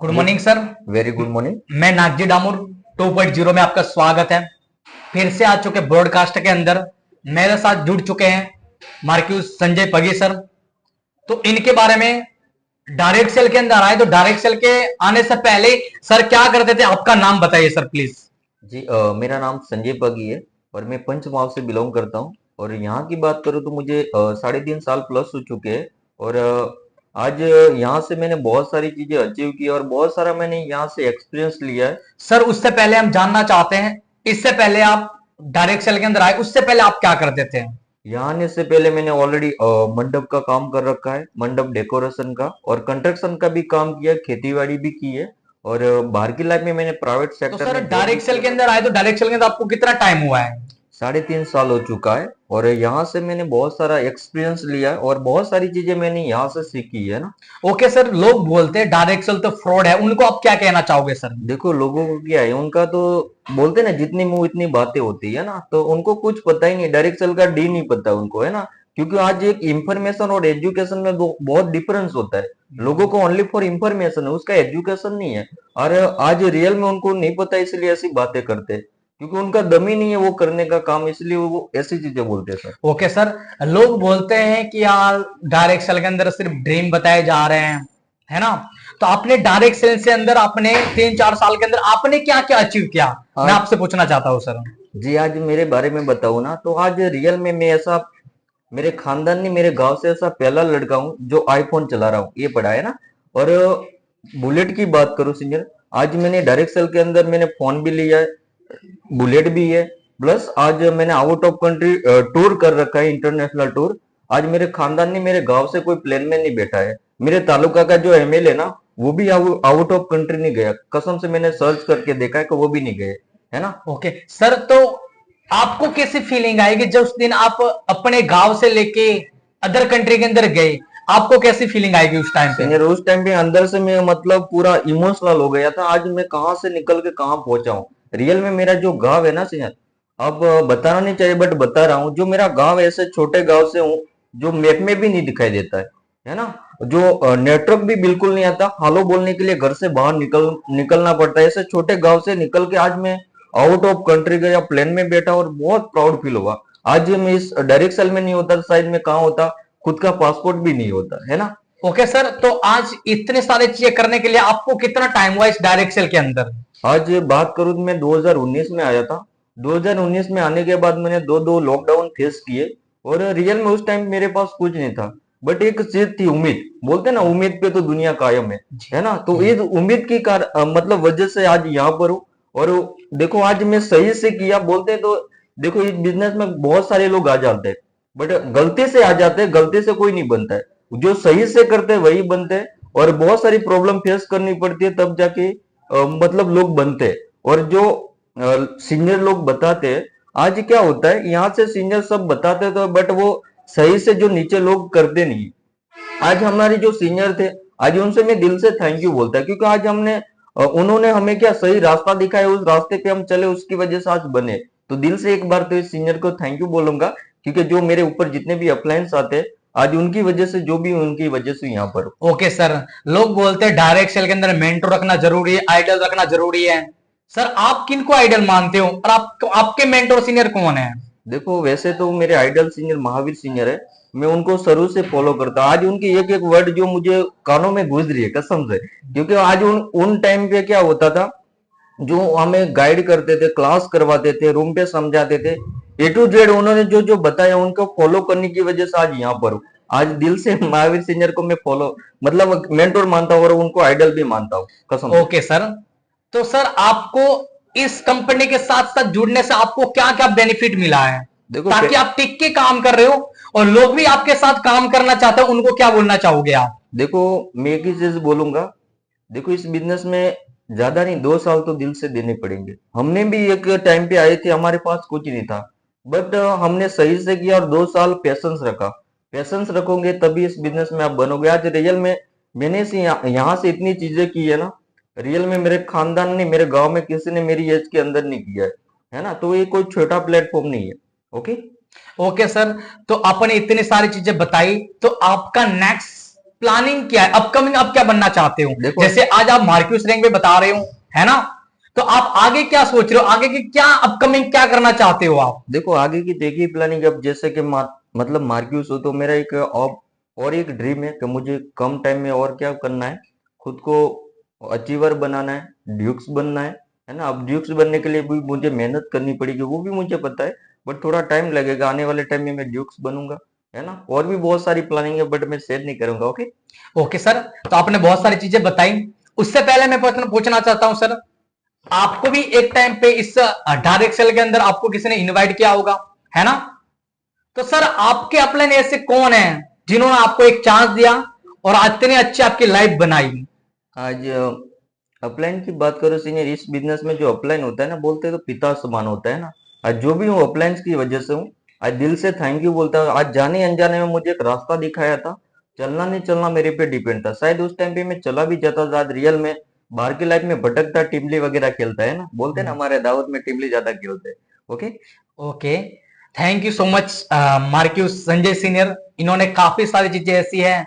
Good morning sir. Very good morning. मैं नागजी डामोर 2.0 में आपका स्वागत है। फिर से आ चुके ब्रॉडकास्ट के अंदर मेरे साथ जुड़ चुके हैं मार्क्यूस संजय पगी सर। तो इनके बारे में डायरेक्ट सेल के अंदर आए तो डायरेक्ट सेल के आने से पहले सर क्या करते थे, आपका नाम बताइए सर प्लीज। जी मेरा नाम संजय पगी है और मैं पंचमाव से बिलोंग करता हूँ। और यहाँ की बात करूँ तो मुझे 3.5 साल प्लस हो चुके हैं। और आज यहाँ से मैंने बहुत सारी चीजें अचीव की और बहुत सारा मैंने यहाँ से एक्सपीरियंस लिया है। सर उससे पहले हम जानना चाहते हैं, इससे पहले आप डायरेक्ट सेल के अंदर आए उससे पहले आप क्या करते थे। यहाँ आने से पहले मैंने ऑलरेडी मंडप का काम कर रखा है, मंडप डेकोरेशन का और कंस्ट्रक्शन का भी काम किया है, खेती बाड़ी भी की है। और बाहर की लाइफ में मैंने प्राइवेट तो सेक्टर सर में जॉब भी डायरेक्ट सेल किया के था। अंदर आए तो डायरेक्ट सेल के अंदर आपको कितना टाइम हुआ है। 3.5 साल हो चुका है और यहाँ से मैंने बहुत सारा एक्सपीरियंस लिया है और बहुत सारी चीजें मैंने यहाँ से सीखी है ना। ओके सर, लोग बोलते हैं डायरेक्ट सेल तो फ्रॉड है, उनको आप क्या कहना चाहोगे सर। देखो लोगों को क्या है, उनका तो बोलते ना जितनी मुंह इतनी बातें होती है ना, तो उनको कुछ पता ही नहीं, डायरेक्ट सेल का डी नहीं पता उनको, है ना। क्योंकि आज एक इंफॉर्मेशन और एजुकेशन में बहुत डिफरेंस होता है। लोगों को ओनली फॉर इंफॉर्मेशन है, उसका एजुकेशन नहीं है। और आज रियल में उनको नहीं पता, इसलिए ऐसी बातें करते हैं। क्योंकि उनका दम ही नहीं है वो करने का काम, इसलिए वो ऐसी चीजें बोलते हैं सर। ओके सर, लोग बोलते हैं कि यार डायरेक्ट सेल के अंदर सिर्फ ड्रीम बताए जा रहे हैं, है ना। तो आपने डायरेक्ट सेल से अंदर आपने 3-4 साल के अंदर आपने क्या क्या अचीव किया, मैं आज आपसे पूछना चाहता हूँ सर। जी आज मेरे बारे में बताऊं ना, तो आज रियल में मैं ऐसा, मेरे खानदान ने मेरे गांव से ऐसा पहला लड़का हूँ जो आईफोन चला रहा हूँ, ये पढ़ा है ना। और बुलेट की बात करूं सीनियर, आज मैंने डायरेक्ट सेल के अंदर मैंने फोन भी लिया है, बुलेट भी है। प्लस आज मैंने आउट ऑफ कंट्री टूर कर रखा है, इंटरनेशनल टूर। आज मेरे खानदान ने मेरे गांव से कोई प्लेन में नहीं बैठा है। मेरे तालुका का जो एमएलए ना, वो भी आउट ऑफ कंट्री नहीं गया, कसम से मैंने सर्च करके देखा है कि वो भी नहीं गए, है ना। ओके सर, तो आपको कैसी फीलिंग आएगी जब उस दिन आप अपने गांव से लेके अदर कंट्री के अंदर गए, आपको कैसी फीलिंग आएगी उस टाइम पे। सीनियर उस टाइम पे अंदर से मैं मतलब पूरा इमोशनल हो गया था, आज मैं कहाँ से निकल के कहाँ पहुंचा हूँ। रियल में मेरा जो गांव है ना सीनियर, अब बताना नहीं चाहिए बट बता रहा हूँ, जो मेरा गांव ऐसे छोटे गांव से हूँ जो मैप में भी नहीं दिखाई देता है ना। जो नेटवर्क भी बिल्कुल नहीं आता, हालो बोलने के लिए घर से बाहर निकलना पड़ता है। ऐसे छोटे गांव से निकल के आज मैं आउट ऑफ कंट्री गया, प्लेन में बैठा और बहुत प्राउड फील हुआ। आज मैं इस डायरेक्ट सेल में नहीं होता तो शायद मैं कहाँ होता, खुद का पासपोर्ट भी नहीं होता, है ना। ओके सर, तो आज इतने सारे चीजें करने के लिए आपको कितना टाइम हुआ इस डायरेक्ट सेल के अंदर। आज बात करूं तो मैं 2019 में आया था। 2019 में आने के बाद मैंने दो दो लॉकडाउन फेस किए और रियल में उस टाइम मेरे पास कुछ नहीं था, बट एक चीज थी, उम्मीद। बोलते ना उम्मीद पे तो दुनिया कायम है ना। तो इस उम्मीद की मतलब वजह से आज यहाँ पर हूँ। और देखो आज मैं सही से किया बोलते तो, देखो इस बिजनेस में बहुत सारे लोग आ जाते हैं बट गलती से आ जाते हैं, गलती से कोई नहीं बनता है। जो सही से करते हैं वही बनते हैं। और बहुत सारी प्रॉब्लम फेस करनी पड़ती है तब जाके मतलब लोग बनते हैं। और जो सीनियर लोग बताते हैं, आज क्या होता है यहाँ से सीनियर सब बताते तो बट वो सही से जो नीचे लोग करते नहीं। आज हमारे जो सीनियर थे, आज उनसे मैं दिल से थैंक यू बोलता है, क्योंकि आज उन्होंने हमें क्या सही रास्ता दिखाया, उस रास्ते पे हम चले, उसकी वजह से आज बने। तो दिल से एक बार तो इस सीनियर को थैंक यू बोलूंगा, क्योंकि जो मेरे ऊपर जितने भी अप्लायंस आते हैं, आज उनकी वजह से, जो भी उनकी वजह से यहाँ पर हूं। ओके सर, लोग बोलते हैं डायरेक्ट सेल के अंदर मेंटर रखना जरूरी है, आइडल रखना जरूरी है। सर आप किनको आइडल मानते हो और आपके मेंटर सीनियर कौन है। देखो वैसे तो मेरे आइडल सीनियर महावीर सीनियर है, मैं उनको शुरू से फॉलो करता हूँ। आज उनकी एक एक वर्ड जो मुझे कानों में घुस रही है कसम से, क्योंकि आज उन टाइम पे क्या होता था, जो हमें गाइड करते थे, क्लास करवाते थे, रूम पे समझाते थे, ए टू जेड उन्होंने जो जो बताया उनको फॉलो करने की वजह से आज यहाँ पर हूँ। आज दिल से महावीर सीनियर को मैं फॉलो मतलब मेंटोर मानता हूँ और उनको आइडल भी मानता हूँ कसम से। ओके सर, तो सर आपको इस कंपनी के साथ साथ जुड़ने से आपको क्या क्या बेनिफिट मिला है, देखो ताकि आप टिक के काम कर रहे हो और लोग भी आपके साथ काम करना चाहते हैं, उनको क्या बोलना चाहोगे आप। देखो मैं एक ही चीज बोलूंगा, देखो इस बिजनेस में ज्यादा नहीं, 2 साल तो दिल से देने पड़ेंगे। हमने भी एक टाइम पे आए थे, हमारे पास कुछ नहीं था, बट हमने सही से किया और 2 साल पेशेंस रखा। पेशेंस रखोगे तभी इस बिजनेस में आप बनोगे। आज रियल में मैंने से यहाँ से इतनी चीजें की है ना, रियल में मेरे खानदान ने, मेरे गांव में किसी ने मेरी एज के अंदर नहीं किया है ना। तो ये कोई छोटा प्लेटफॉर्म नहीं है। ओके। ओके सर, तो आपने इतनी सारी चीजें बताई, तो आपका नेक्स्ट प्लानिंग क्या है, अपकमिंग आप क्या बनना चाहते हो? देखो जैसे आज आप मार्क्यूस रैंक में बता रहे हो, है ना? तो आप आगे क्या सोच रहे हो, आगे की क्या अपकमिंग क्या करना चाहते हो आप? देखो आगे की देखिए प्लानिंग। अब जैसे कि मतलब मार्क्यूस हो तो मेरा एक और एक ड्रीम है कि मुझे कम टाइम में और क्या करना है, खुद को अचीवर बनाना है, ड्यूक्स बनना है ना। अब ड्यूक्स बनने के लिए भी मुझे मेहनत करनी पड़ेगी, वो भी मुझे पता है, बट थोड़ा टाइम लगेगा। आने वाले टाइम में मैं ड्यूक्स बनूंगा, है ना। और भी बहुत सारी प्लानिंग है बट मैं शेयर नहीं करूंगा। ओके। ओके सर, तो आपने बहुत सारी चीजें बताई। उससे पहले मैं प्रश्न पूछना चाहता हूं सर, आपको भी एक टाइम पे इस डायरेक्ट सेल के अंदर आपको किसी ने इनवाइट किया होगा, है ना? तो सर आपके अपलाइन ऐसे कौन है जिन्होंने आपको एक चांस दिया और आज इतनी अच्छी आपकी लाइफ बनाई? आज अपलाइन की बात करो सीनियर, इस बिजनेस में जो अपलाइन होता है ना, बोलते हैं तो पिता समान होता है ना। आज जो भी हूँ अपलाइन की वजह से हूँ। आज दिल से थैंक यू बोलता हूँ। आज जाने अनजाने में मुझे एक रास्ता दिखाया था, चलना नहीं चलना मेरे पे डिपेंड था। शायद उस टाइम पे मैं चला भी जाता था, आज रियल में बाहर की लाइफ में भटकता, टिमली वगैरह खेलता है ना, बोलते हैं ना हमारे दावत में टिमली ज्यादा खेलते हैं। Okay. Okay, thank you so much Marcus Sanjay senior. इन्होंने काफी सारी चीजें ऐसी हैं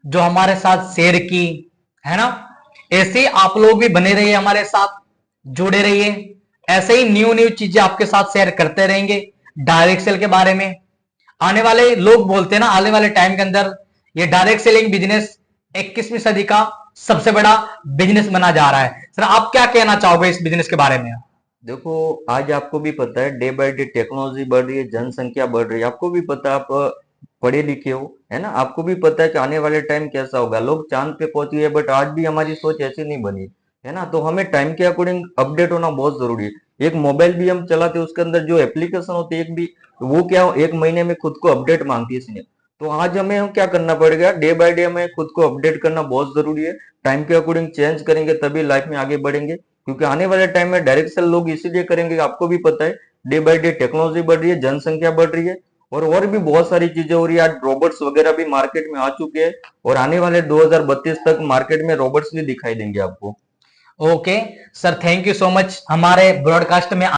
जो हमारे साथ शेयर की, है ना? ऐसे ही आप लोग भी बने रहिए हमारे साथ, जुड़े रहिए। ऐसे ही न्यू न्यू चीजें आपके साथ शेयर करते रहेंगे डायरेक्ट सेल के बारे में। आने वाले लोग बोलते हैं ना, आने वाले टाइम के अंदर ये डायरेक्ट सेलिंग बिजनेस 21वीं सदी का सबसे बड़ा बिजनेस बना जा रहा है। सर आप क्या कहना चाहोगे इस बिजनेस के बारे में? देखो आज आपको भी पता है डे बाय डे टेक्नोलॉजी बढ़ रही है, जनसंख्या बढ़ रही है। आपको भी पता है, आप पढ़े लिखे हो, है ना। आपको भी पता है कि आने वाले टाइम कैसा होगा। लोग चांद पे पहुंच गए बट आज भी हमारी सोच ऐसी नहीं बनी, है ना। तो हमें टाइम के अकॉर्डिंग अपडेट होना बहुत जरूरी है। एक मोबाइल भी हम चलाते हैं, उसके अंदर जो एप्लीकेशन होती है एक भी, वो क्या एक महीने में खुद को अपडेट मांगती है इसलिए। तो आज हमें हम क्या करना पड़ेगा, डे बाय डे हमें खुद को अपडेट करना बहुत जरूरी है। टाइम के अकॉर्डिंग चेंज करेंगे तभी लाइफ में आगे बढ़ेंगे, क्योंकि आने वाले टाइम में डायरेक्ट सेल लोग इसीलिए करेंगे, आपको भी पता है डे बाय डे टेक्नोलॉजी बढ़ रही है, जनसंख्या बढ़ रही है, और भी बहुत सारी चीजें हो रही है। आज रोबोट्स वगैरह भी मार्केट में आ चुके हैं, और आने वाले 2032 तक मार्केट में रोबोट्स भी दिखाई देंगे आपको। Okay sir, thank you so much हमारे ब्रॉडकास्ट में